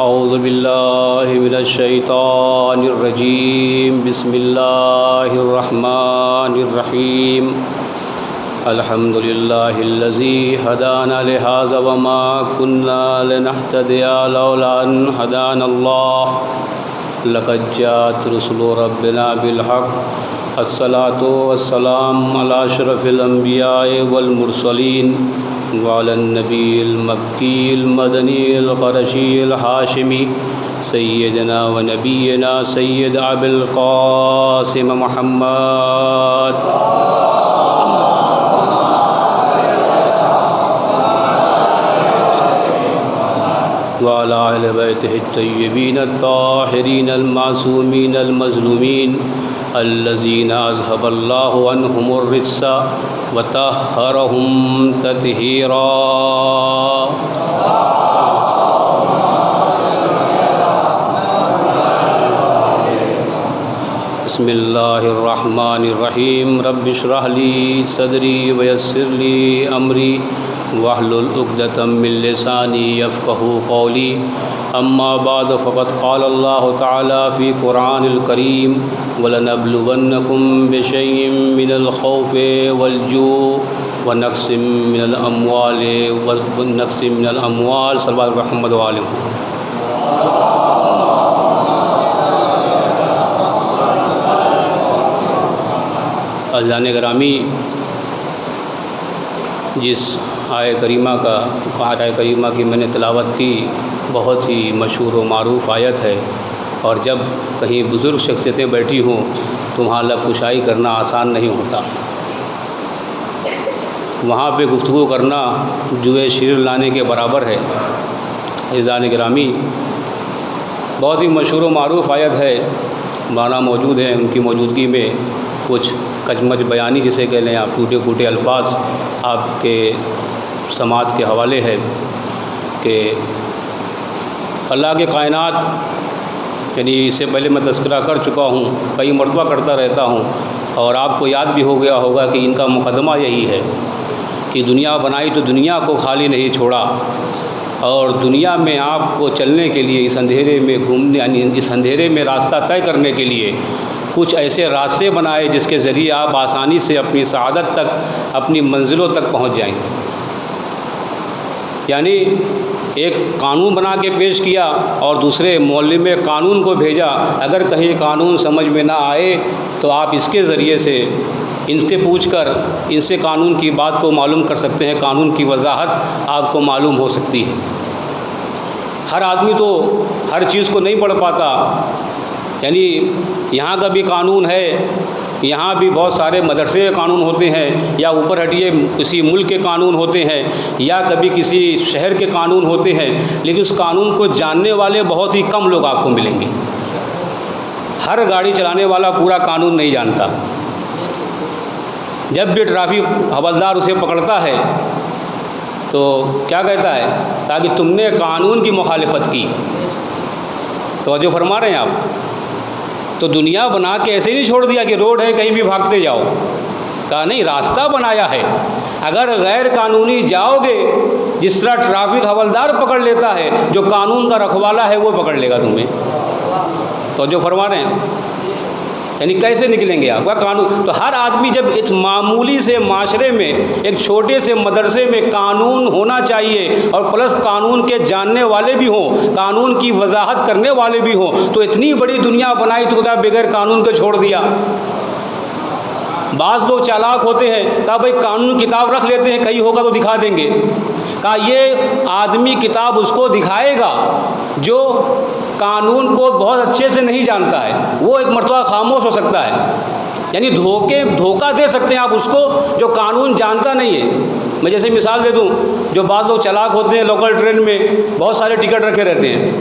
औज़ु बिल्लाहि मिनश शैतानिर रजीम बिस्मिल्लाहिर रहमानिर रहीम अल्हम्दुलिल्लाहिल्लज़ी हदाना लिहाज़ा वमा कुन्ना लिनहतदिया लौला अन हदानल्लाह लक़द जाअत रुसुलु रब्बिना बिलहक़ अस्सलातु वस्सलाम अला अशरफिल अंबियाए वल मुरसलीन व अलन नबील मक्कील मदनील क़रशील हाशिमी सय्यदना व नबीना सय्यद अबुल क़ासिम मुहम्मद व अला अहलि बैतिहि अत्तय्यबीन अत्ताहिरीन अल-मासूमीन अल-मज़लूमीन अल्लज़ीना अज़हबल्लाहु अन्हुमुर रिज्सा व तह्हरहुम तत्हीरा। बिस्मिल्लाहिर्रहमानिर्रहीम रब्बि इश्रह ली सदरी व यस्सिर ली अमरी वहलुल उक़दतम मिन लिसानी यफ़क़हू क़ौली अम्मा बाद फ़क़द क़ाल अल्लाहु तआला फ़ी क़ुरआनिल करीम वलनब्लुवन्नकुम बिशैइन मिनल ख़ौफ़ि वल जूअ व नक़्सिम मिनल अम्वालि सल्लल्लाहु मुहम्मद व आलिहि। अज़ान गिरामी, जिस आय करीमा की मैंने तिलावत की बहुत ही मशहूर व मारूफ़ आयत है, और जब कहीं बुज़ुर्ग शख्सियतें बैठी हों तो वहाँ लब कुशाई करना आसान नहीं होता। वहाँ पे गुफ्तगू करना जुए शीर लाने के बराबर है। अज़ान गिरामी, बहुत ही मशहूर व मारूफ़ आयत है, माना मौजूद है, उनकी मौजूदगी में कुछ कचमच बयानी जिसे कह लें आप, टूटे फूटे अल्फाज आपके समाज के हवाले है कि अल्लाह के कायनात, यानी इससे पहले मैं तज़किरा कर चुका हूँ, कई मरतबा करता रहता हूँ, और आपको याद भी हो गया होगा कि इनका मुकदमा यही है कि दुनिया बनाई तो दुनिया को खाली नहीं छोड़ा, और दुनिया में आपको चलने के लिए इस अंधेरे में घूमने, यानी इस अंधेरे में रास्ता तय करने के लिए कुछ ऐसे रास्ते बनाए जिसके ज़रिए आप आसानी से अपनी सआदत तक, अपनी मंजिलों तक पहुँच जाएंगे। यानी एक कानून बना के पेश किया और दूसरे मोहल्ले में कानून को भेजा। अगर कहीं कानून समझ में ना आए तो आप इसके ज़रिए से इनसे पूछकर इनसे कानून की बात को मालूम कर सकते हैं, कानून की वजाहत आपको मालूम हो सकती है। हर आदमी तो हर चीज़ को नहीं पढ़ पाता, यानी यहाँ का भी कानून है, यहाँ भी बहुत सारे मदरसे के कानून होते हैं, या ऊपर हटिए किसी मुल्क के कानून होते हैं, या कभी किसी शहर के कानून होते हैं, लेकिन उस कानून को जानने वाले बहुत ही कम लोग आपको मिलेंगे। हर गाड़ी चलाने वाला पूरा कानून नहीं जानता। जब भी ट्रैफिक हवलदार उसे पकड़ता है तो क्या कहता है, ताकि तुमने कानून की मुखालिफत की। तो जो फरमा रहे हैं आप, तो दुनिया बना के ऐसे नहीं छोड़ दिया कि रोड है कहीं भी भागते जाओ, कहा नहीं, रास्ता बनाया है। अगर गैर कानूनी जाओगे, जिस तरह ट्रैफिक हवलदार पकड़ लेता है, जो कानून का रखवाला है वो पकड़ लेगा तुम्हें। तो जो फरमा रहे हैं, यानी कैसे निकलेंगे आपका कानून। तो हर आदमी जब इस मामूली से माशरे में, एक छोटे से मदरसे में कानून होना चाहिए, और प्लस कानून के जानने वाले भी हों, कानून की वजाहत करने वाले भी हों, तो इतनी बड़ी दुनिया बनाई तो क्या बगैर कानून के छोड़ दिया। बाज़ लोग चालाक होते हैं, कहा भाई कानून किताब रख लेते हैं, कहीं होगा तो दिखा देंगे। कहा ये आदमी किताब उसको दिखाएगा जो कानून को बहुत अच्छे से नहीं जानता है, वो एक मरतबा खामोश हो सकता है। यानी धोखा दे सकते हैं आप उसको जो कानून जानता नहीं है। मैं जैसे मिसाल दे दूं, जो बाज़ लोग चालाक होते हैं, लोकल ट्रेन में बहुत सारे टिकट रखे रहते हैं।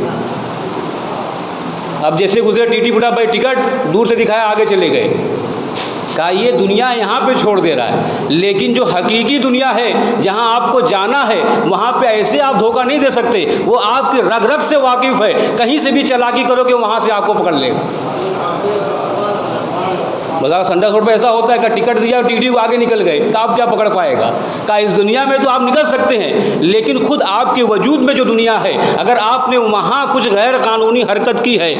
अब जैसे गुजरे टीटी पुटा, भाई टिकट, दूर से दिखाया, आगे चले गए। कहा ये दुनिया यहाँ पे छोड़ दे रहा है, लेकिन जो हकीकी दुनिया है, जहाँ आपको जाना है, वहाँ पे ऐसे आप धोखा नहीं दे सकते। वो आपकी रग रग से वाकिफ़ है, कहीं से भी चालाकी करोगे वहाँ से आपको पकड़ लेगा। बाजार संडा रोड पर ऐसा होता है कि टिकट दिया और टीटी को आगे निकल गए, तो आप क्या पकड़ पाएगा? का इस दुनिया में तो आप निकल सकते हैं, लेकिन खुद आपके वजूद में जो दुनिया है, अगर आपने वहाँ कुछ गैर कानूनी हरकत की है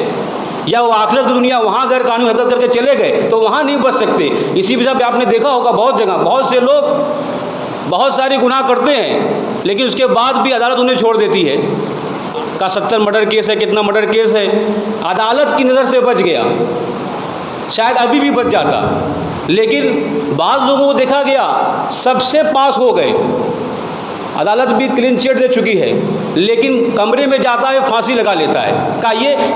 या वो आखिरत की दुनिया वहाँ गैर कानूनी हरकत करके चले गए तो वहाँ नहीं बच सकते। इसी वजह पर आपने देखा होगा बहुत जगह बहुत से लोग बहुत सारे गुनाह करते हैं, लेकिन उसके बाद भी अदालत उन्हें छोड़ देती है। का 70 मर्डर केस है, कितना मर्डर केस है, अदालत की नज़र से बच गया, शायद अभी भी बच जाता, लेकिन बाद लोगों को देखा गया सबसे पास हो गए, अदालत भी क्लीन चिट दे चुकी है, लेकिन कमरे में जाता है फांसी लगा लेता है।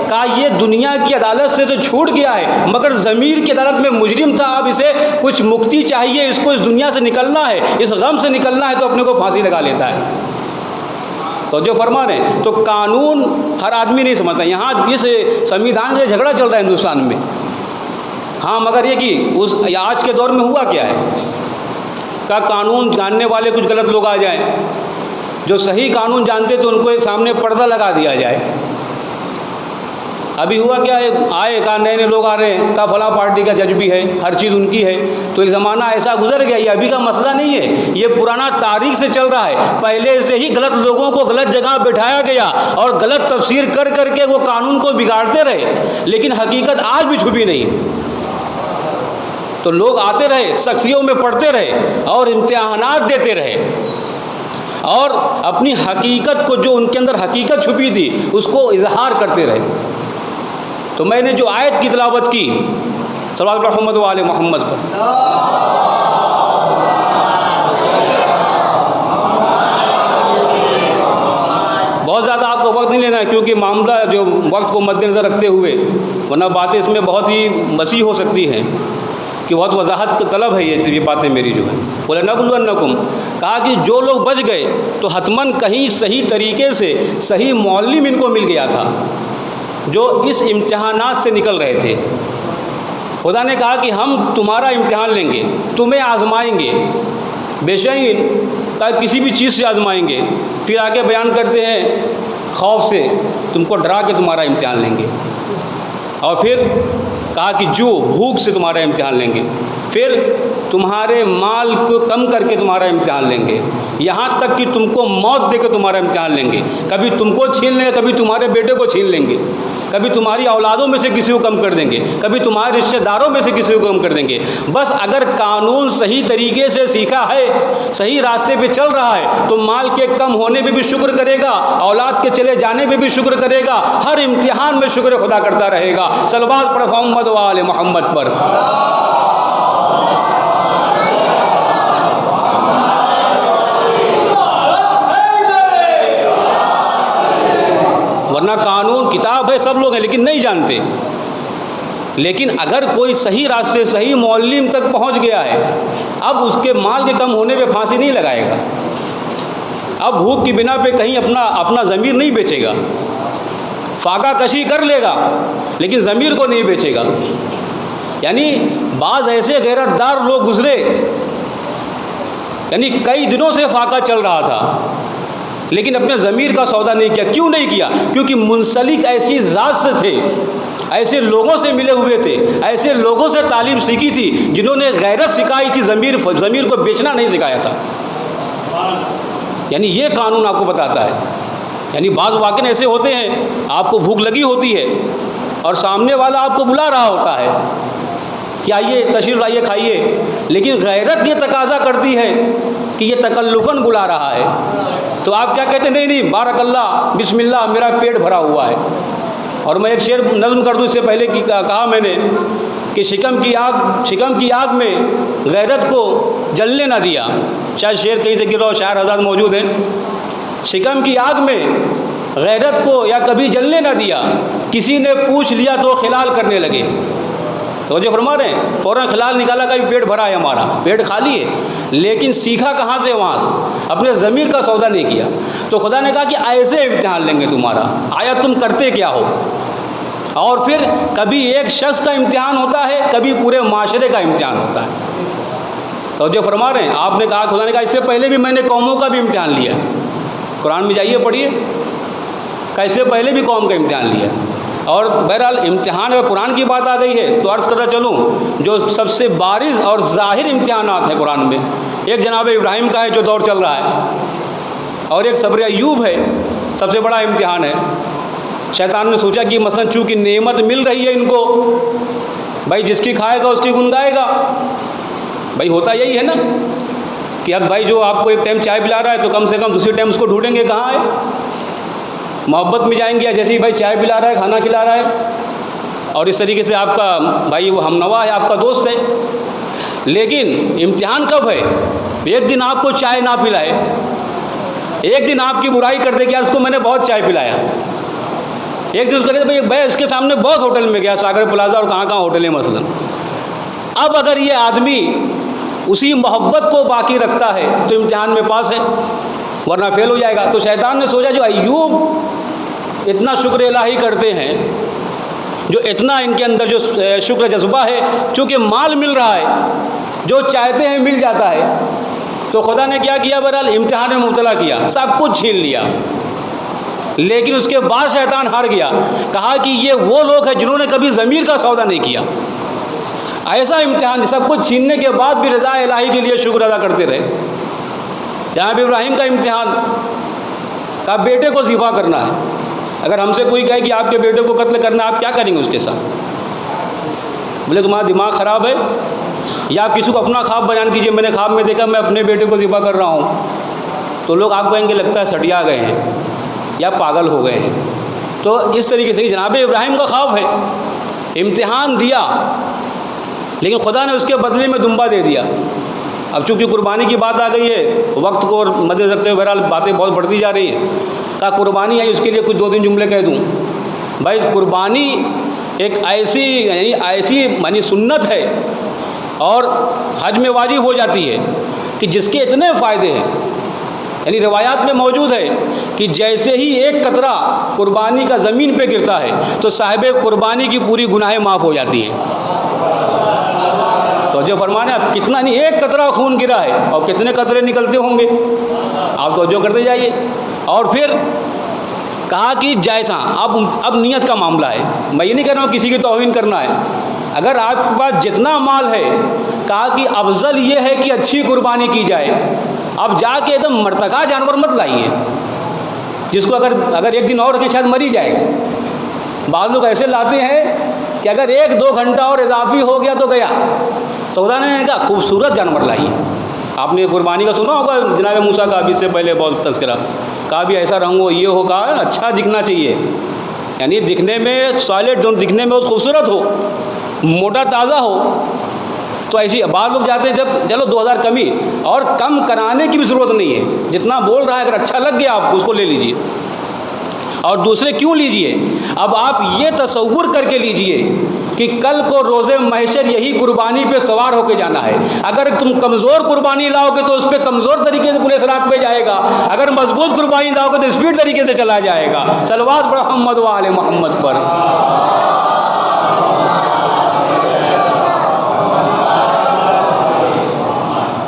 का ये दुनिया की अदालत से तो छूट गया है, मगर ज़मीर की अदालत में मुजरिम था, अब इसे कुछ मुक्ति चाहिए, इसको इस दुनिया से निकलना है, इस गम से निकलना है, तो अपने को फांसी लगा लेता है। तो जो फरमान है, तो कानून हर आदमी नहीं समझता। यहाँ इस संविधान में झगड़ा चल रहा है हिंदुस्तान में, हाँ, मगर ये कि उस आज के दौर में हुआ क्या है का कानून जानने वाले कुछ गलत लोग आ जाएं, जो सही कानून जानते तो उनको एक सामने पर्दा लगा दिया जाए। अभी हुआ क्या है, आए कहा नए नए लोग आ रहे हैं, का फला पार्टी का जज भी है, हर चीज़ उनकी है, तो एक ज़माना ऐसा गुजर गया। ये अभी का मसला नहीं है, ये पुराना तारीख से चल रहा है। पहले से ही गलत लोगों को गलत जगह बिठाया गया और गलत तफसीर कर करके वो कानून को बिगाड़ते रहे, लेकिन हकीकत आज भी छुपी नहीं। तो लोग आते रहे, सख्तियों में पढ़ते रहे और इम्तिहानात देते रहे और अपनी हकीकत को, जो उनके अंदर हकीकत छुपी थी, उसको इजहार करते रहे। तो मैंने जो आयत की तिलावत की सल्लल्लाहु अलैहि मोहम्मद पर, बहुत ज़्यादा आपको वक्त नहीं लेना है, क्योंकि मामला जो वक्त को मद्देनज़र रखते हुए, वरना बातें इसमें बहुत ही वसी हो सकती हैं कि बहुत वजाहत का तलब है ये बातें मेरी जो है। बोले नबलुवन्नकुम, कहा कि जो लोग बच गए तो हतमन कहीं सही तरीके से सही मौलिम इनको मिल गया था, जो इस इम्तिहानात से निकल रहे थे। खुदा ने कहा कि हम तुम्हारा इम्तिहान लेंगे, तुम्हें आजमाएंगे, बेशकीन का किसी भी चीज़ से आजमाएंगे। फिर आगे बयान करते हैं खौफ से, तुमको डरा के तुम्हारा इम्तिहान लेंगे, और फिर कहा कि जो भूख से तुम्हारा इम्तिहान लेंगे, फिर तुम्हारे माल को कम करके तुम्हारा इम्तिहान लेंगे, यहाँ तक कि तुमको मौत देकर तुम्हारा इम्तिहान लेंगे। कभी तुमको छीन लेंगे, कभी तुम्हारे बेटे को छीन लेंगे, कभी तुम्हारी औलादों में से किसी को कम कर देंगे, कभी तुम्हारे रिश्तेदारों में से किसी को कम कर देंगे। बस अगर कानून सही तरीके से सीखा है, सही रास्ते पे चल रहा है, तो माल के कम होने पे भी शुक्र करेगा, औलाद के चले जाने पे भी शुक्र करेगा, हर इम्तिहान में शुक्र खुदा करता रहेगा। सलवात पढ़ मोहम्मद वाले मोहम्मद पर। वरना कानून किताब है, सब लोग हैं, लेकिन नहीं जानते। लेकिन अगर कोई सही रास्ते सही मौलिम तक पहुंच गया है, अब उसके माल के कम होने पे फांसी नहीं लगाएगा, अब भूख की बिना पे कहीं अपना ज़मीर नहीं बेचेगा, फाका कशी कर लेगा लेकिन ज़मीर को नहीं बेचेगा। यानी बाज़ ऐसे गैरतदार लोग गुजरे, यानी कई दिनों से फाका चल रहा था, लेकिन अपने ज़मीर का सौदा नहीं किया। क्यों नहीं किया? क्योंकि मुंसलिक ऐसी ज़ात से थे, ऐसे लोगों से मिले हुए थे, ऐसे लोगों से तालीम सीखी थी जिन्होंने गैरत सिखाई थी, ज़मीर को बेचना नहीं सिखाया था। यानी ये कानून आपको बताता है। यानी बाज़ वाक़िन ऐसे होते हैं, आपको भूख लगी होती है और सामने वाला आपको बुला रहा होता है कि आइए तशरीफ़ लाइए खाइए, लेकिन गैरत ये तकाज़ा करती है कि ये तकल्लुफ़न बुला रहा है, तो आप क्या कहते हैं? नहीं नहीं, बारकल्लाह बिस्मिल्लाह, मेरा पेट भरा हुआ है। और मैं एक शेर नज़्म कर दूँ, इससे पहले कि कहा मैंने कि शिकम की आग में गैरत को जलने ना दिया। शायद शेर कहीं से गिरा हो, शायर हज़रात मौजूद हैं। शिकम की आग में गैरत को या कभी जलने ना दिया, किसी ने पूछ लिया तो खिलाल करने लगे। तो जो फरमा रहे हैं, फ़ौरन खिलाल निकाला का भी पेट भरा है, हमारा पेट खाली है, लेकिन सीखा कहाँ से? वहाँ से। अपने ज़मीर का सौदा नहीं किया। तो खुदा ने कहा कि ऐसे इम्तिहान लेंगे तुम्हारा, आया तुम करते क्या हो। और फिर कभी एक शख्स का इम्तिहान होता है, कभी पूरे माशरे का इम्तिहान होता है। तो जो फरमा रहे हैं, आपने कहा, खुदा ने कहा इससे पहले भी मैंने कौमों का भी इम्तिहान लिया। कुरान में जाइए पढ़िए, कैसे पहले भी कौम का इम्तिहान लिया। और बहरहाल इम्तिहान अगर कुरान की बात आ गई है तो अर्ज़ करता चलूँ, जो सबसे बारिज़ और ज़ाहिर इम्तिहानात हैं कुरान में, एक जनाब इब्राहिम का है जो दौर चल रहा है, और एक सब्र अय्यूब है, सबसे बड़ा इम्तिहान है। शैतान ने सोचा कि मसलन चूँकि नेमत मिल रही है इनको, भाई जिसकी खाएगा उसकी गुन गाएगा। भाई होता यही है ना कि अब भाई जो आपको एक टाइम चाय पिला रहा है तो कम से कम दूसरी टाइम उसको ढूंढेंगे कहाँ है, मोहब्बत में जाएंगे, या जैसे ही भाई चाय पिला रहा है, खाना खिला रहा है, और इस तरीके से आपका भाई वो हमनवा है, आपका दोस्त है। लेकिन इम्तिहान कब है? एक दिन आपको चाय ना पिलाए, एक दिन आपकी बुराई कर दे कि यार उसको मैंने बहुत चाय पिलाया, एक दिन उसको कहते भाई मैं इसके सामने बहुत होटल में गया, सागर प्लाजा और कहाँ होटल है मसलन। अब अगर ये आदमी उसी मोहब्बत को बाकी रखता है तो इम्तिहान में पास है, वरना फेल हो जाएगा। तो शैतान ने सोचा जो अय्यूब इतना शुक्र इलाही करते हैं, जो इतना इनके अंदर जो शुक्र जज्बा है, चूँकि माल मिल रहा है, जो चाहते हैं मिल जाता है, तो खुदा ने क्या किया, बहरहाल इम्तिहान में मुब्तला किया, सब कुछ छीन लिया। लेकिन उसके बाद शैतान हार गया, कहा कि ये वो लोग हैं जिन्होंने कभी ज़मीर का सौदा नहीं किया। ऐसा इम्तिहान, सब कुछ छीनने के बाद भी रज़ा इलाही के लिए शुक्र अदा करते रहे। जहाँ इब्राहिम का इम्तिहान का बेटे को ज़िबा करना है, अगर हमसे कोई कहे कि आपके बेटे को कत्ल करना है, आप क्या करेंगे उसके साथ? बोले तुम्हारा दिमाग ख़राब है, या आप किसी को अपना ख्वाब बयान कीजिए, मैंने ख्वाब में देखा मैं अपने बेटे को ज़िबा कर रहा हूँ, तो लोग आपको कहेंगे लगता है सटिया गए हैं या पागल हो गए हैं। तो इस तरीके से जनाब इब्राहिम का ख्वाब है, इम्तिहान दिया, लेकिन खुदा ने उसके बदले में दुम्बा दे दिया। अब चूँकि कुर्बानी की बात आ गई है, वक्त को और मद्देनज़र रखते हुए बहरहाल बातें बहुत बढ़ती जा रही हैं, का कुर्बानी है, उसके लिए कुछ 2-3 जुमले कह दूँ। भाई कुर्बानी एक ऐसी मानी सुन्नत है और हज में वाजिब हो जाती है कि जिसके इतने फ़ायदे हैं, यानी रिवायात में मौजूद है कि जैसे ही एक कतरा कुर्बानी का ज़मीन पे गिरता है तो साहिब कुर्बानी की पूरी गुनाहें माफ़ हो जाती हैं। तो जो फरमाने अब कितना नहीं, एक कतरा खून गिरा है और कितने कतरे निकलते होंगे, आप तो जो करते जाइए। और फिर कहा कि जैसा अब नियत का मामला है, मैं ये नहीं कह रहा हूँ किसी की तौहीन करना है, अगर आपके पास जितना माल है, कहा कि अफजल ये है कि अच्छी कुर्बानी की जाए। अब जाके एकदम मर्तका जानवर मत लाइए जिसको अगर एक दिन और के शायद मर ही जाएगा। बाद लोग ऐसे लाते हैं कि अगर 1-2 घंटा और इजाफी हो गया तो गया। तो खुदा ने कहा खूबसूरत जानवर लाइए। आपने कुर्बानी का सुना होगा, जनाब मूसा का अभी से पहले बहुत तज़किरा, कहा भी ऐसा रंग हो, ये हो, कहा अच्छा दिखना चाहिए, यानी दिखने में सॉलिड, जो दिखने में बहुत खूबसूरत हो, मोटा ताज़ा हो। तो ऐसी बाद लोग जाते हैं जब चलो 2000 कमी, और कम कराने की भी ज़रूरत नहीं है, जितना बोल रहा है अगर अच्छा लग गया आप उसको ले लीजिए। और दूसरे क्यों लीजिए, अब आप ये तसव्वुर करके लीजिए कि कल को रोज़े महशर यही कुर्बानी पे सवार होके जाना है। अगर तुम कमज़ोर कुर्बानी लाओगे तो उस पर कमज़ोर तरीके से पुलिस रात पे जाएगा, अगर मजबूत कुर्बानी लाओगे तो स्पीड तरीके से चला जाएगा। सलवात मोहम्मद व आले मोहम्मद पर।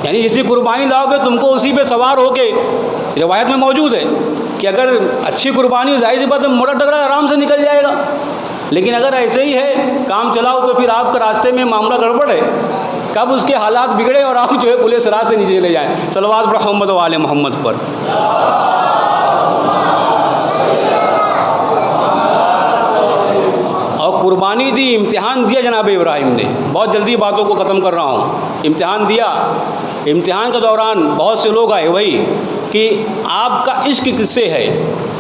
यानी जिसी कुर्बानी लाओगे तुमको उसी पे सवार होके, रिवायत में मौजूद है कि अगर अच्छी कुर्बानी, जाहिर सी बात है मोटा टकरा आराम से निकल जाएगा, लेकिन अगर ऐसे ही है काम चलाओ तो फिर आपका रास्ते में मामला गड़बड़ है, कब उसके हालात बिगड़े और आप जो है पुलिस राह से नीचे चले जाएँ। सलवात मोहम्मद व आले मोहम्मद पर। और कुर्बानी दी, इम्तिहान दिया जनाब इब्राहिम ने। बहुत जल्दी बातों को ख़त्म कर रहा हूँ। इम्तिहान दिया, इम्तिहान के दौरान बहुत से लोग आए वही कि आपका इश्क किससे है,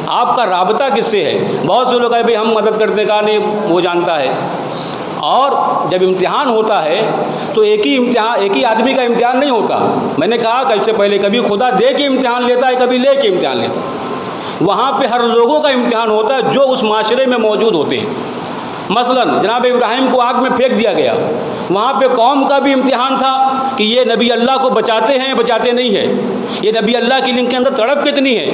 आपका राबता किससे है। बहुत से लोग आए भाई हम मदद करने का नहीं, वो जानता है। और जब इम्तिहान होता है तो एक ही आदमी का इम्तिहान नहीं होता। मैंने कहा कि इससे पहले कभी खुदा दे के इम्तिहान लेता है, कभी ले के इम्तिहान लेता है। वहाँ पे हर लोगों का इम्तिहान होता है जो उस माशरे में मौजूद होते हैं। मसलन जनाब इब्राहिम को आग में फेंक दिया गया, वहाँ पे कौम का भी इम्तिहान था कि ये नबी अल्लाह को बचाते हैं बचाते नहीं है, ये नबी अल्लाह की इनके अंदर तड़प कितनी है,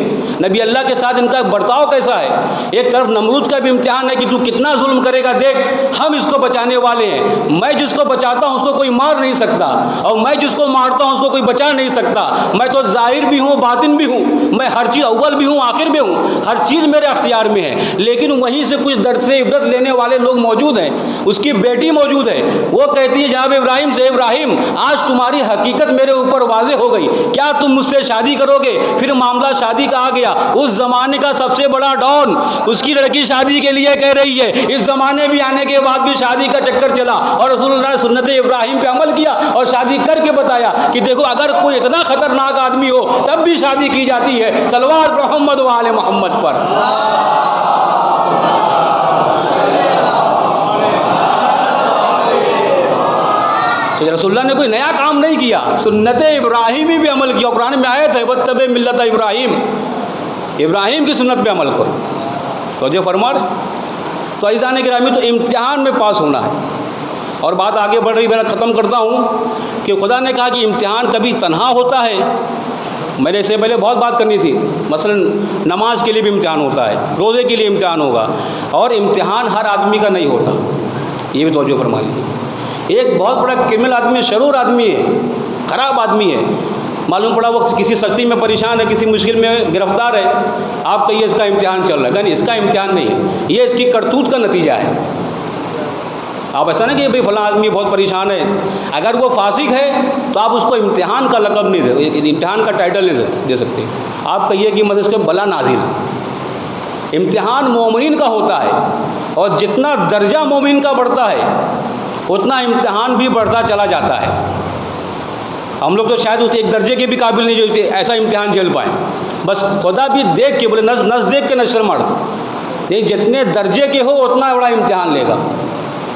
नबी अल्लाह के साथ इनका बर्ताव कैसा है। एक तरफ नमरूद का भी इम्तिहान है कि तू कितना जुल्म करेगा, देख हम इसको बचाने वाले हैं, मैं जिसको बचाता हूँ उसको कोई मार नहीं सकता, और मैं जिसको मारता हूँ उसको कोई बचा नहीं सकता। मैं तो ज़ाहिर भी हूँ बातिन भी हूँ, मैं हर चीज़ अव्वल भी हूँ आखिर में हूँ, हर चीज़ मेरे अख्तियार में है। लेकिन वहीं से कुछ दर्द से इबरत लेने वाले लोग मौजूद हैं। उसकी बेटी मौजूद है, वो कहती है जनाब इब्राहिम से, इब्राहिम आज तुम्हारी हकीकत मेरे ऊपर वाज़ेह हो गई, क्या तुम मुझसे शादी करोगे। फिर मामला शादी का आ गया। उस ज़माने का सबसे बड़ा डॉन उसकी लड़की शादी के लिए कह रही है। इस ज़माने में आने के बाद भी शादी का चक्कर चला और रसूलुल्लाह ने सुन्नत इब्राहिम पे अमल किया और शादी करके बताया कि देखो अगर कोई इतना ख़तरनाक आदमी हो तब भी शादी की जाती है। सलवात मोहम्मद व आले मोहम्मद पर। तो रसूलुल्लाह ने कोई नया काम नहीं किया, सुन्नत इब्राहिमी भी अमल किया। कुरान में आयत है वत्तबे मिल्लत इब्राहिम, इब्राहिम की सुन्नत पे अमल करो। तो जो फरमा रहे तो ऐज़ान गिरामी, तो इम्तिहान में पास होना है। और बात आगे बढ़ रही, मैं ख़त्म करता हूँ कि खुदा ने कहा कि इम्तिहान कभी तन्हा होता है। मैंने इससे पहले बहुत बात करनी थी, मसलन नमाज के लिए भी इम्तिहान होता है, रोज़े के लिए इम्तिहान होगा, और इम्तिहान हर आदमी का नहीं होता, ये भी तवज्जो फरमा लीजिए। एक बहुत बड़ा क्रिमिनल आदमी, शरूर आदमी है, ख़राब आदमी है, मालूम पड़ा वो किसी सख्ती में परेशान है, किसी मुश्किल में गिरफ्तार है, आप कहिए इसका इम्तिहान चल रहा है, नहीं इसका इम्तिहान नहीं है, ये इसकी करतूत का नतीजा है। आप ऐसा नहीं कि भाई फलां आदमी बहुत परेशान है, अगर वो फासिक है तो आप उसको इम्तिहान का लक़ब नहीं दे, इम्तिहान का टाइटल नहीं दे सकते। आप कहिए कि मतलब इसके बला नाजिल। इम्तिहान मोमिन का होता है, और जितना दर्जा मोमिन का बढ़ता है उतना इम्तिहान भी बढ़ता चला जाता है। हम लोग तो शायद उस एक दर्जे के भी काबिल नहीं जो ऐसा इम्तिहान झेल पाएँ। बस खुदा भी देख के बोले, नस देख के नशर मार दो, नहीं जितने दर्जे के हो उतना बड़ा इम्तिहान लेगा।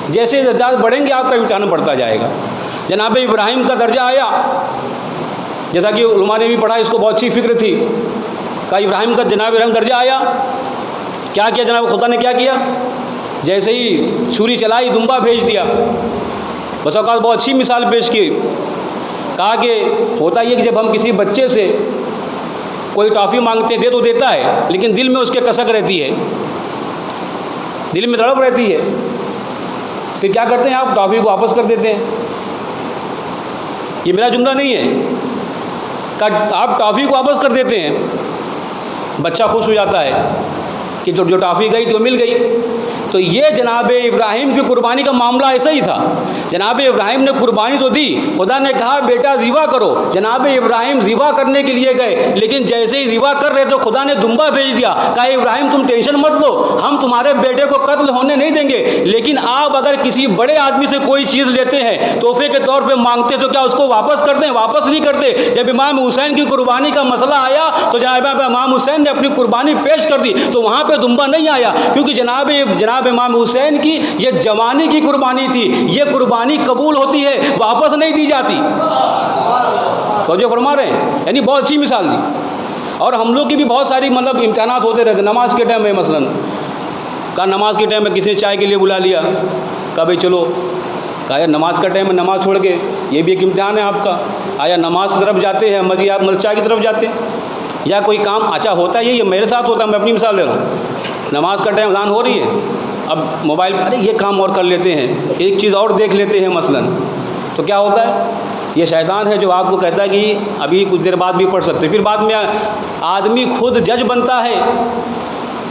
जैसे दर्जा बढ़ेंगे आपका इम्तिहान बढ़ता जाएगा। जनाब इब्राहिम का दर्जा आया, जैसा कि उलमा ने भी पढ़ा, इसको बहुत अच्छी फिक्र थी। का इब्राहिम का जनाब इब्राहिम दर्जा आया, क्या किया जनाब खुदा ने, क्या किया, जैसे ही छुरी चलाई दुम्बा भेज दिया। बस औकात बहुत अच्छी मिसाल पेश की, कहा कि होता ये कि जब हम किसी बच्चे से कोई टॉफ़ी मांगते दे तो देता है, लेकिन दिल में उसके कसक रहती है, दिल में तड़प रहती है, फिर क्या करते हैं आप टॉफ़ी को वापस कर देते हैं। ये मेरा जुमला नहीं है, आप टॉफ़ी को वापस कर देते हैं, बच्चा खुश हो जाता है कि जो टॉफ़ी गई तो मिल गई। तो ये जनाब इब्राहिम की कुर्बानी का मामला ऐसा ही था। जनाब इब्राहिम ने कुर्बानी तो दी, खुदा ने कहा बेटा ज़िबा करो। जनाब इब्राहिम ज़िबा करने के लिए गए, लेकिन जैसे ही ज़िबा कर रहे तो खुदा ने दुम्बा भेज दिया। कहा इब्राहिम तुम टेंशन मत लो, हम तुम्हारे बेटे को कत्ल होने नहीं देंगे, लेकिन आप अगर किसी बड़े आदमी से कोई चीज़ लेते हैं, तोहफे के तौर पर मांगते, तो क्या उसको वापस कर दें? वापस नहीं करते। जब इमाम हुसैन की कुर्बानी का मसला आया तो जनाब इमाम हुसैन ने अपनी कुर्बानी पेश कर दी, तो वहाँ पर दुम्बा नहीं आया, क्योंकि जनाब इमाम हुसैन की ये जवानी की कुर्बानी थी। ये कुर्बानी कबूल होती है, वापस नहीं दी जाती। तो जो फरमा रहे हैं, यानी बहुत अच्छी मिसाल दी। और हम लोग की भी बहुत सारी मतलब इम्तिहानात होते रहते। नमाज के टाइम में मसलन कहा, नमाज के टाइम में किसी ने चाय के लिए बुला लिया, कहा भाई चलो, कहा यार नमाज का टाइम में नमाज छोड़ के, ये भी एक इम्तिहान है आपका। आया नमाज की तरफ जाते हैं, मजी आप चाय की तरफ जाते हैं, या कोई काम अच्छा होता है, ये मेरे साथ होता है, मैं अपनी मिसाल दे रहा हूँ। नमाज का टाइम अज़ान हो रही है, अब मोबाइल पर अरे ये काम और कर लेते हैं, एक चीज़ और देख लेते हैं मसलन, तो क्या होता है, ये शैतान है जो आपको कहता है कि अभी कुछ देर बाद भी पढ़ सकते। फिर बाद में आदमी खुद जज बनता है,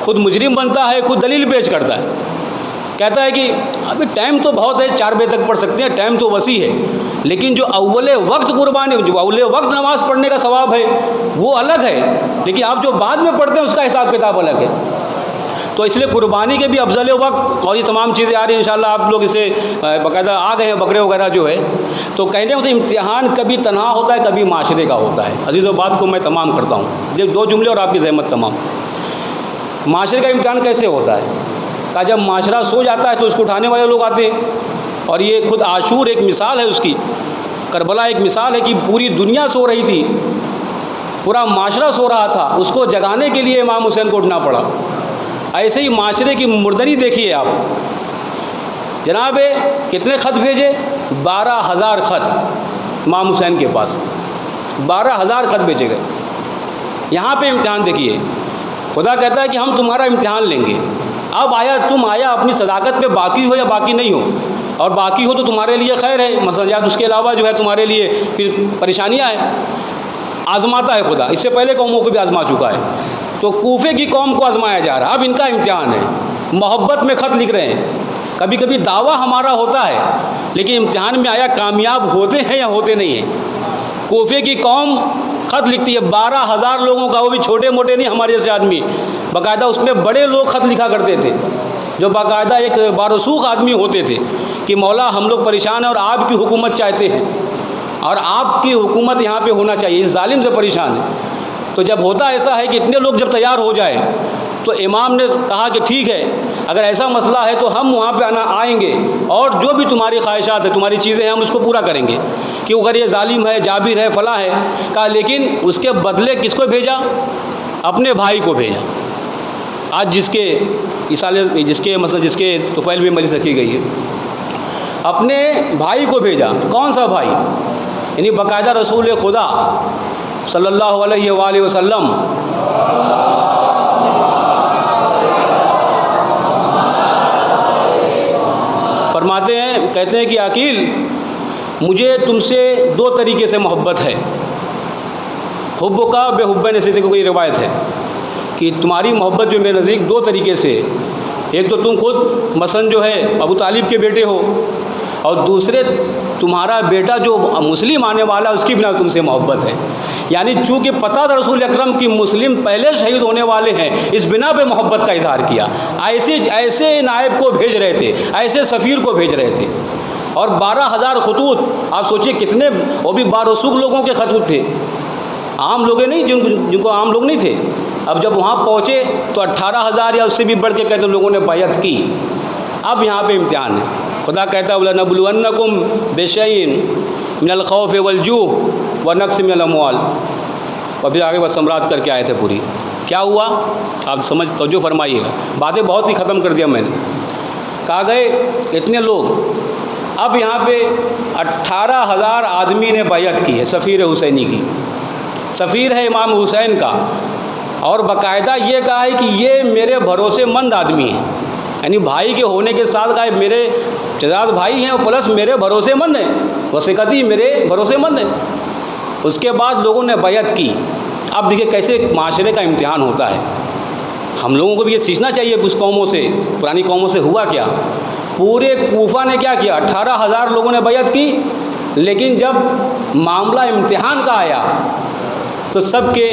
खुद मुजरिम बनता है, खुद दलील पेश करता है, कहता है कि अभी टाइम तो बहुत है, 4 बजे तक पढ़ सकते हैं, टाइम तो वसी है, लेकिन जो अव्वले वक्त कुर्बानी, जो अव्वले वक्त नमाज़ पढ़ने का सवाब है वो अलग है, लेकिन आप जो बाद में पढ़ते हैं उसका हिसाब किताब अलग है। तो इसलिए कुर्बानी के भी अफजल वक्त और ये तमाम चीज़ें आ रही हैं, इंशाल्लाह आप लोग इसे बाकायदा आ गए हैं, बकरे वगैरह जो है। तो कहने में इम्तिहान कभी तन्हा होता है, कभी माशरे का होता है। अजीज़ों, बात को मैं तमाम करता हूँ, ये 2 जुमले और आपकी ज़हमत तमाम। माशरे का इम्तिहान कैसे होता है? का जब माशरा सो जाता है तो उसको उठाने वाले लोग आते हैं, और ये खुद आशूर एक मिसाल है उसकी, करबला एक मिसाल है कि पूरी दुनिया सो रही थी, पूरा माशरा सो रहा था, उसको जगाने के लिए इमाम हुसैन को उठना पड़ा। ऐसे ही माशरे की मुर्दनी देखिए आप, जनाब कितने ख़त भेजे? 12,000 ख़त इमाम हुसैन के पास, 12,000 ख़त भेजे गए। यहाँ पे इम्तिहान देखिए, खुदा कहता है कि हम तुम्हारा इम्तिहान लेंगे। अब तुम आया अपनी सदाकत पे बाकी हो या बाकी नहीं हो, और बाकी हो तो तुम्हारे लिए खैर है, मसलजात उसके अलावा जो है तुम्हारे लिए फिर परेशानियाँ हैं। आजमाता है खुदा, इससे पहले कौमों को भी आजमा चुका है। तो कूफे की कौम को आजमाया जा रहा है, अब इनका इम्तिहान है। मोहब्बत में ख़त लिख रहे हैं, कभी कभी दावा हमारा होता है, लेकिन इम्तिहान में आया कामयाब होते हैं या होते नहीं हैं। कूफे की कौम ख़त लिखती है 12,000 लोगों का, वो भी छोटे मोटे नहीं हमारे जैसे आदमी, बाकायदा उसमें बड़े लोग ख़त लिखा करते थे, जो बाकायदा एक बारसूख आदमी होते थे कि मौला हम लोग परेशान हैं और आपकी हुकूमत चाहते हैं, और आपकी हुकूमत यहाँ पे होना चाहिए, इस जालिम से परेशान है। तो जब होता ऐसा है कि इतने लोग जब तैयार हो जाए, तो इमाम ने कहा कि ठीक है, अगर ऐसा मसला है तो हम वहाँ पे आएंगे और जो भी तुम्हारी ख्वाहिशात है, तुम्हारी चीज़ें हैं, हम उसको पूरा करेंगे, कि अगर ये जालिम है, जाबिर है, फ़लाँ है। कहा लेकिन उसके बदले किसको भेजा? अपने भाई को भेजा। आज जिसके तुफ़ैल में मलिस रखी गई है, अपने भाई को भेजा। कौन सा भाई? यानी बाकायदा रसूल खुदा सल्लल्लाहु अलैहि वसल्लम फरमाते हैं, कहते हैं कि अकील, मुझे तुमसे 2 तरीके से मोहब्बत है। हुब्ब का बेहुब्बन, ऐसे कोई रिवायत है कि तुम्हारी मोहब्बत जो मेरे नज़दीक 2 तरीके से, एक तो तुम खुद मसलन जो है अबू तालिब के बेटे हो, और दूसरे तुम्हारा बेटा जो मुस्लिम आने वाला है उसकी बिना तुमसे मोहब्बत है। यानी चूँकि पता था रसूल अकरम की मुस्लिम पहले शहीद होने वाले हैं, इस बिना पे मोहब्बत का इजहार किया। ऐसे नायब को भेज रहे थे, ऐसे सफ़ीर को भेज रहे थे। और 12,000 खतूत, आप सोचिए कितने, वो भी बारसूख लोगों के खतूत थे, आम लोग नहीं, जिनको आम लोग नहीं थे। अब जब वहाँ पहुँचे तो 18,000 या उससे भी बढ़ के कहते लोगों ने बैअत की। अब यहाँ पे इम्तिहान है। खुदा कहता है वलनबलुवन्नकुम बिशैइन मिनल खौफ़ वल्जूअ व नक्स मिनल अमवाल। और फिर आगे बस सम्राट करके आए थे पूरी। क्या हुआ आप समझ तवज्जो फरमाइएगा, बातें बहुत ही ख़त्म कर दिया मैंने। कहा गए इतने लोग, अब यहाँ पे 18,000 आदमी ने बैअत की है सफ़ीर हुसैनी की। सफ़ीर है इमाम हुसैन का, और बाकायदा ये कहा है कि ये मेरे भरोसेमंद आदमी है, यानी भाई के होने के साथ कहा मेरे जजाद भाई हैं और प्लस मेरे भरोसेमंद हैं, वसीकती मेरे भरोसेमंद हैं। उसके बाद लोगों ने बैअत की। अब देखिए कैसे माशरे का इम्तिहान होता है। हम लोगों को भी ये सीखना चाहिए उस कौमों से, पुरानी कौमों से। हुआ क्या, पूरे कूफा ने क्या किया, 18,000 लोगों ने बैअत की, लेकिन जब मामला इम्तिहान का आया तो सबके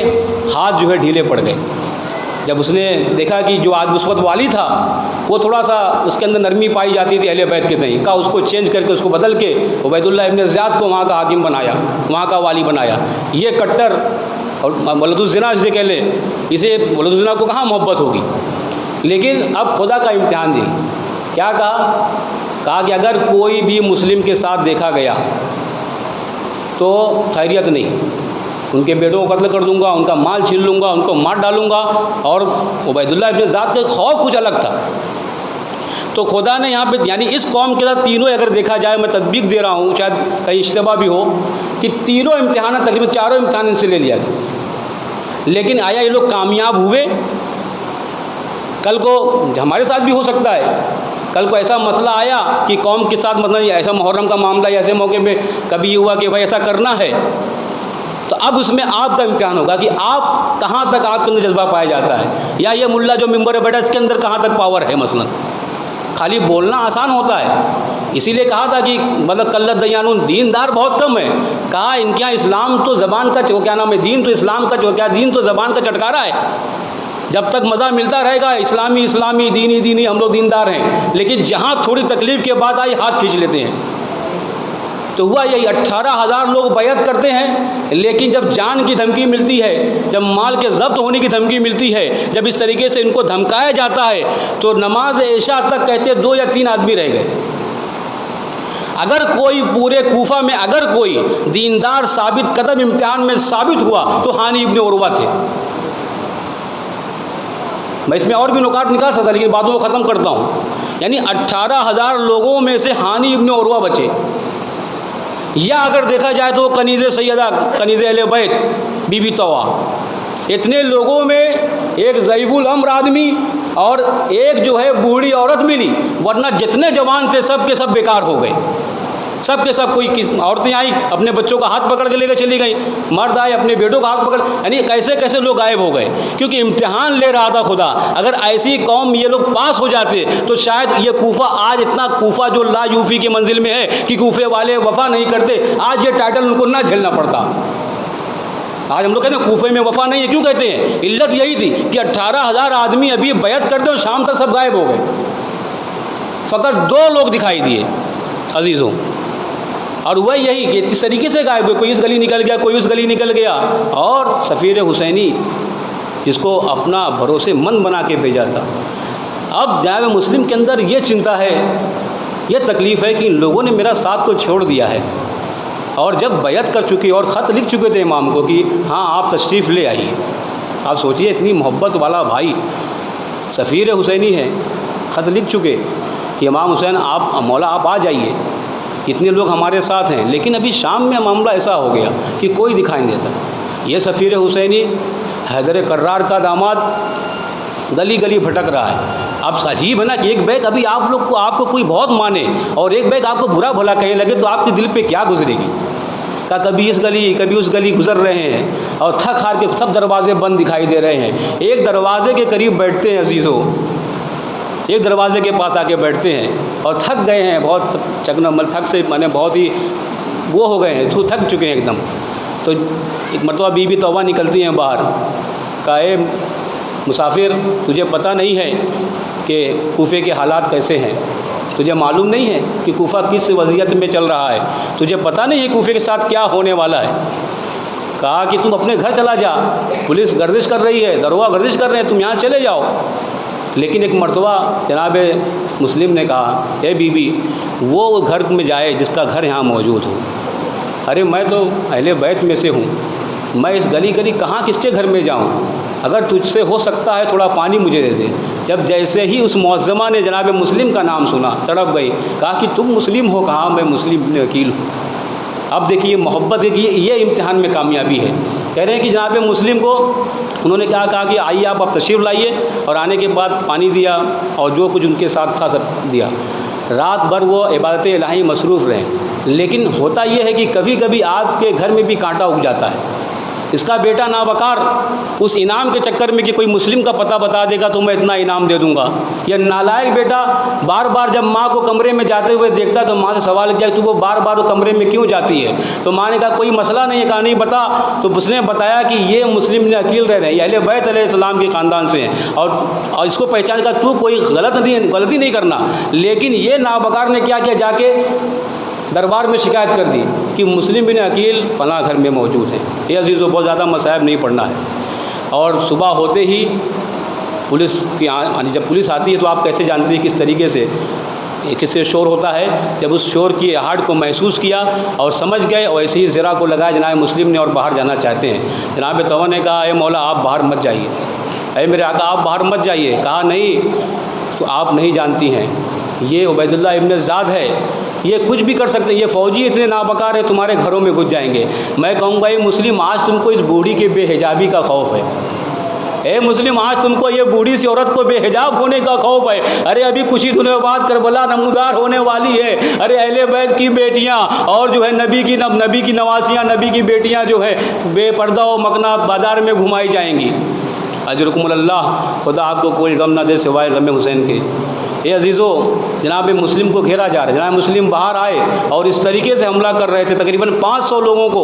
हाथ जो है ढीले पड़ गए। जब उसने देखा कि जो आज मुस्बत वाली था वो थोड़ा सा उसके अंदर नरमी पाई जाती थी अहले बैत के तई, का उसको चेंज करके उसको बदल के उबैदुल्लाह इब्न ज़ियाद को वहाँ का हाकिम बनाया, वहाँ का वाली बनाया। ये कट्टर और वलदुज़्ज़िना जिसे कह ले, इसे वलदुज़्ज़िना को कहाँ मोहब्बत होगी। लेकिन अब खुदा का इम्तिहान दी, क्या कहा कि अगर कोई भी मुस्लिम के साथ देखा गया तो खैरियत नहीं, उनके बेटों को कत्ल कर दूंगा, उनका माल छीन लूँगा, उनको मार डालूँगा। और उबैदुल्लाह इब्न ज़ियाद का खौफ कुछ अलग था। तो खुदा ने यहाँ पे यानी इस कौम के साथ तीनों अगर देखा जाए, मैं तदबीक दे रहा हूँ, शायद कहीं इश्तिबा भी हो, कि तीनों इम्तिहान तकरीबन 4 इम्तिहान इनसे ले लिया गया। लेकिन आया ये लोग कामयाब हुए? कल को हमारे साथ भी हो सकता है, कल को ऐसा मसला आया कि कौम के साथ मतलब ऐसा मुहर्रम का मामला, ऐसे मौके पे कभी ये हुआ कि भाई ऐसा करना है, तो अब उसमें आपका इम्तिहान होगा कि आप कहाँ तक आपके अंदर जज्बा पाया जाता है, या ये मुल्ला जो मिंबर पे बैठा इसके अंदर कहाँ तक पावर है। मसलन खाली बोलना आसान होता है, इसीलिए कहा था कि मतलब कल्लत दयानुन, दीनदार बहुत कम है। कहा इनके यहाँ इस्लाम तो ज़बान का क्या नाम है, दीन तो इस्लाम का क्या, दीन तो ज़बान का चटकारा है। जब तक मज़ा मिलता रहेगा इस्लामी इस्लामी दीनी दीनी, हम लोग दीनदार हैं, लेकिन जहाँ थोड़ी तकलीफ़ के बाद आई हाथ खींच लेते हैं। तो हुआ यही, 18,000 लोग बैअत करते हैं, लेकिन जब जान की धमकी मिलती है, जब माल के ज़ब्त होने की धमकी मिलती है, जब इस तरीके से इनको धमकाया जाता है, तो नमाज इशा तक कहते 2 या 3 आदमी रह गए। अगर कोई पूरे कूफा में अगर कोई दीनदार साबित कदम इम्तिहान में साबित हुआ तो हानी इब्न उरवा थे। मैं इसमें और भी नुकात निकाल सकता, लेकिन बातों को ख़त्म करता हूँ। यानी 18,000 लोगों में से हानी इब्न उरवा बचे। या अगर देखा जाए तो कनीज़ सैयदा, कनीज़ अहले बैत बीबी तवा, इतने लोगों में एक ज़ईफ़ुल अम्र आदमी और एक जो है बूढ़ी औरत मिली, वरना जितने जवान थे सब के सब बेकार हो गए। सब के सब, कोई औरतें आई अपने बच्चों का हाथ पकड़ के लेकर चली गई, मर्द आए अपने बेटों का हाथ पकड़, यानी कैसे कैसे लोग गायब हो गए, क्योंकि इम्तिहान ले रहा था खुदा। अगर ऐसी कौम ये लोग पास हो जाते तो शायद ये कूफा आज इतना, कूफा जो ला यूफ़ी की मंजिल में है कि कूफे वाले वफ़ा नहीं करते, आज ये टाइटल उनको ना झेलना पड़ता। आज हम लोग कहते हैं कूफे में वफ़ा नहीं है, क्यों कहते हैं? इल्लत यही थी कि 18,000 आदमी अभी बैत करते और शाम तक सब गायब हो गए। फ़कत 2 लोग दिखाई दिए अजीज़ों, और वह यही कि इस तरीके से गायब हुए, कोई इस गली निकल गया, कोई उस गली निकल गया। और सफ़ीर हुसैनी जिसको अपना भरोसेमंद बना के भेजा था। अब जनाब मुस्लिम के अंदर ये चिंता है, ये तकलीफ़ है कि इन लोगों ने मेरा साथ को छोड़ दिया है, और जब बैत कर चुके और ख़त लिख चुके थे इमाम को कि हाँ आप तशरीफ़ ले आइए। आप सोचिए इतनी मोहब्बत वाला भाई सफ़ीर हुसैनी है, ख़त लिख चुके कि इमाम हुसैन आप, मौला आप आ जाइए, इतने लोग हमारे साथ हैं। लेकिन अभी शाम में मामला ऐसा हो गया कि कोई दिखाई नहीं देता। ये सफ़ीर हुसैनी हैदर कर्रार का दामाद गली गली भटक रहा है। अब अजीब है ना कि एक बैग अभी आप लोग को, आपको कोई बहुत माने और एक बैग आपको बुरा भला कहने लगे तो आपके दिल पे क्या गुजरेगी। का कभी इस गली कभी उस गली गुजर रहे हैं और थक हार के सब दरवाजे बंद दिखाई दे रहे हैं। एक दरवाजे के करीब बैठते हैं अजीज़ों, एक दरवाजे के पास आके बैठते हैं और थक गए हैं, बहुत चकनामल, थक से माने बहुत ही वो हो गए हैं, थक चुके हैं एकदम। तो एक मरतबा बीबी तौबा निकलती हैं बाहर, कहा ए मुसाफिर तुझे पता नहीं है कि कूफे के हालात कैसे हैं, तुझे मालूम नहीं है कि कूफा किस वज़ियत में चल रहा है, तुझे पता नहीं है कूफे के साथ क्या होने वाला है। कहा कि तुम अपने घर चला जा, पुलिस गर्दिश कर रही है, दरोगा गर्दिश कर रहे हैं, तुम यहाँ चले जाओ। लेकिन एक मरतबा जनाब मुस्लिम ने कहा ए बीबी वो घर में जाए जिसका घर यहाँ मौजूद हो। अरे मैं तो अहले बैत में से हूँ, मैं इस गली गली कहाँ किसके घर में जाऊँ, अगर तुझसे हो सकता है थोड़ा पानी मुझे दे दे। जब जैसे ही उस मौज़्ज़मा ने जनाब मुस्लिम का नाम सुना तड़प गई, कहा कि तुम मुस्लिम हो? कहा मैं मुस्लिम वकील हूँ। अब देखिए मोहब्बत है कि ये इम्तिहान में कामयाबी है। कह रहे हैं कि जनाब मुस्लिम को उन्होंने क्या कहा कि आइए आप तशरीफ़ लाइए, और आने के बाद पानी दिया और जो कुछ उनके साथ था सब दिया। रात भर वो इबादत इलाही मसरूफ़ रहे। लेकिन होता ये है कि कभी कभी आपके घर में भी कांटा उग जाता है। इसका बेटा नावकार उस इनाम के चक्कर में कि कोई मुस्लिम का पता बता देगा तो मैं इतना इनाम दे दूंगा, या नालायक बेटा बार बार जब माँ को कमरे में जाते हुए देखता तो माँ से सवाल किया तू वो बार बार वो कमरे में क्यों जाती है, तो माँ ने कहा कोई मसला नहीं है। कहा नहीं बता, तो उसने बताया कि ये मुस्लिम ने अकील रह रहे हैं, अहले बैत अलैहिस्सलाम के ख़ानदान से हैं, और इसको पहचान का तू कोई गलती नहीं करना। लेकिन ये नावकार ने क्या किया, जाके दरबार में शिकायत कर दी कि मुस्लिम बिन अकील फ़लाँ घर में मौजूद हैं। ये अजीज़ों बहुत ज़्यादा मसाइब नहीं पढ़ना है। और सुबह होते ही पुलिस की जब पुलिस आती है तो आप कैसे जानते हैं किस तरीके से किससे शोर होता है। जब उस शोर की आहट को महसूस किया और समझ गए, और ऐसे ही ज़रा को लगाया जनाब मुस्लिम ने और बाहर जाना चाहते हैं। जनाब तौबा ने कहा ए मौला आप बाहर मत जाइए, अरे मेरे आका आप बाहर मत जाइए। कहा नहीं, तो आप नहीं जानती हैं ये उबैदुल्लाह इब्न ज़ाद है, ये कुछ भी कर सकते हैं, ये फ़ौजी इतने नाबकार है तुम्हारे घरों में घुस जाएंगे। मैं कहूँगा ये मुस्लिम आज तुमको इस बूढ़ी के बेहिजाबी का खौफ है। ए मुस्लिम आज तुमको ये बूढ़ी सी औरत को बेहिजाब होने का खौफ है। अरे अभी कुछ ही दिनों बाद करबला नमूदार होने वाली है। अरे अहले बैत की बेटियां और जो है नबी की नवासियां, नबी की बेटियां जो है बेपर्दा और मकना बाज़ार में घुमाई जाएंगी। अजरकुमुल्लाह, खुदा आपको कोई गम ना दे सिवाय गम हुसैन के। ये अजीज़ों जनाब मुस्लिम को घेरा जा रहा है। जनाब मुस्लिम बाहर आए और इस तरीके से हमला कर रहे थे, तकरीबन 500 लोगों को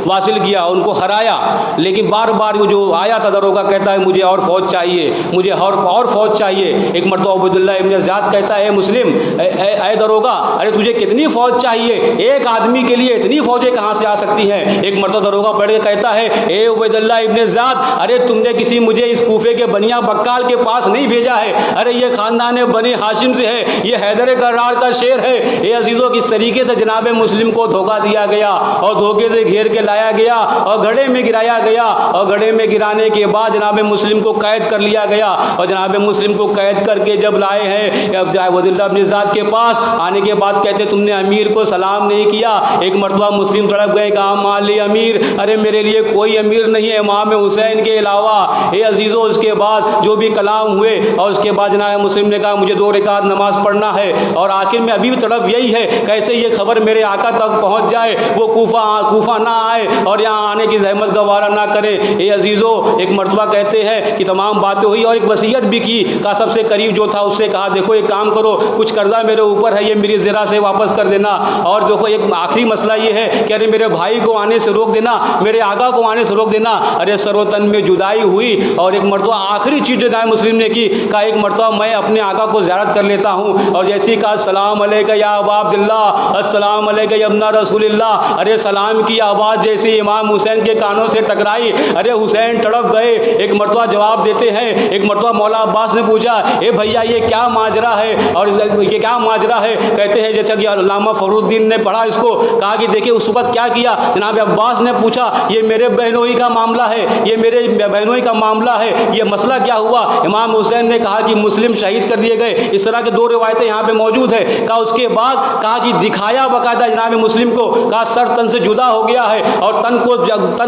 वासिल किया, उनको हराया। लेकिन बार बार वो जो आया था दरोगा कहता है मुझे और फ़ौज चाहिए, मुझे और फ़ौज चाहिए। एक मरतबा उबैदुल्लाह इब्न ज़ियाद कहता है मुस्लिम ए दरोगा, अरे तुझे कितनी फ़ौज चाहिए, एक आदमी के लिए इतनी फ़ौजें कहाँ से आ सकती हैं। एक मरतबा दरोगा बढ़ के कहता है ए उबैदुल्लाह इब्न ज़ियाद, अरे तुमने किसी मुझे इस कूफे के बनिया बक्काल के पास नहीं भेजा है, अरे ये ख़ानदान बनी हाशिम से है, ये हैदर करार का शेर है। ये अजीज़ों किस तरीके से जनाब मुस्लिम को धोखा दिया गया और धोखे से घेर के लाया गया और घड़े में गिराया गया और घड़े में गिराने के बाद जनाब मुस्लिम को कैद कर लिया गया और जनाब मुस्लिम को कैद करके जब लाए हैं अब वज़ीरुल्लाह इब्न ज़ियाद के पास आने के बाद कहते तुमने अमीर को सलाम नहीं किया। एक मरतबा मुस्लिम तड़प गए, कहा माली अमीर, अरे मेरे लिए कोई अमीर नहीं है इमाम हुसैन के अलावा। ये अजीज़ों उसके बाद जो भी कलाम हुए और उसके बाद जनाब मुस्लिम ने कहा मुझे 2 रकात नमाज़ पढ़ना है और आखिर में अभी भी तड़प यही है कैसे ये खबर मेरे आका तक पहुँच जाए, वो कूफा ना आए और यहाँ आने की ज़हमत गवारा ना करे। ये अजीज़ों एक मरतबा कहते हैं कि तमाम बातें हुई और एक वसीयत भी की, का सबसे करीब जो था उससे कहा देखो एक काम करो, कुछ कर्जा मेरे ऊपर है, ये मेरी ज़रा से वापस कर देना और देखो एक आखिरी मसला ये है कि अरे मेरे भाई को आने से रोक देना, मेरे आका को आने से रोक देना। अरे सरोतन में जुदाई हुई और एक मरतबा आखिरी चीज़ जो है मुस्लिम ने की, कहा एक मरतबा मैं अपने आका को ज़ियारत कर लेता हूँ और जैसे ही कहा अस्सलाम अलैका या अबा अब्दुल्लाह, अस्सलाम अलैका या इब्न रसूलिल्लाह, अरे सलाम की आवाज़ जैसे इमाम हुसैन के कानों से टकराई, अरे हुसैन तड़प गए। एक मरतबा जवाब देते हैं, एक मरतबा मौला अब्बास ने पूछा ए भैया ये क्या माजरा है और ये क्या माजरा है। कहते हैं जैसा कि अल्लामा फखरुद्दीन ने पढ़ा इसको, कहा कि देखिए उस वक्त क्या किया। जनाब अब्बास ने पूछा ये मेरे बहनोई का मामला है, ये मेरे बहनोई का मामला है, ये मसला क्या हुआ। इमाम हुसैन ने कहा कि मुस्लिम शहीद कर दिए गए। इस तरह के 2 रिवायतें यहाँ पे मौजूद है। कहा उसके बाद कहा कि दिखाया बाकायदा जनाब मुस्लिम को, कहा सर तन से जुदा हो गया है और तन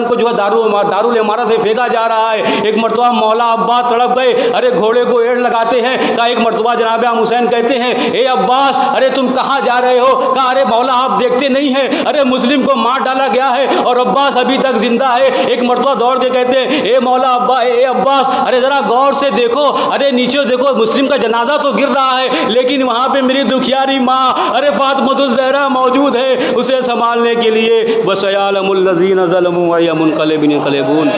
को जो है दारुल इमारत से फेंका जा रहा है। एक मरतबा मौला अब्बास तड़प गए, अरे घोड़े को एड़ लगाते हैं। कहा एक मरतबा जनाब हुसैन कहते हैं ए अब्बास अरे तुम कहाँ जा रहे हो। कहा अरे मौला आप देखते नहीं हैं, अरे मुस्लिम को मार डाला गया है और अब्बास अभी तक जिंदा है। एक मरतबा दौड़ के कहते हैं ए मौला अब्बास अरे ज़रा गौर से देखो, अरे नीचे देखो मुस्लिम का जनाजा तो गिर रहा है लेकिन वहाँ पे मेरी दुखियारी माँ अरे फातिमातुज़ ज़हरा मौजूद है उसे संभालने के लिए। वसयअलमुल लज़ीना ज़लमू व यमुनक़लिबून।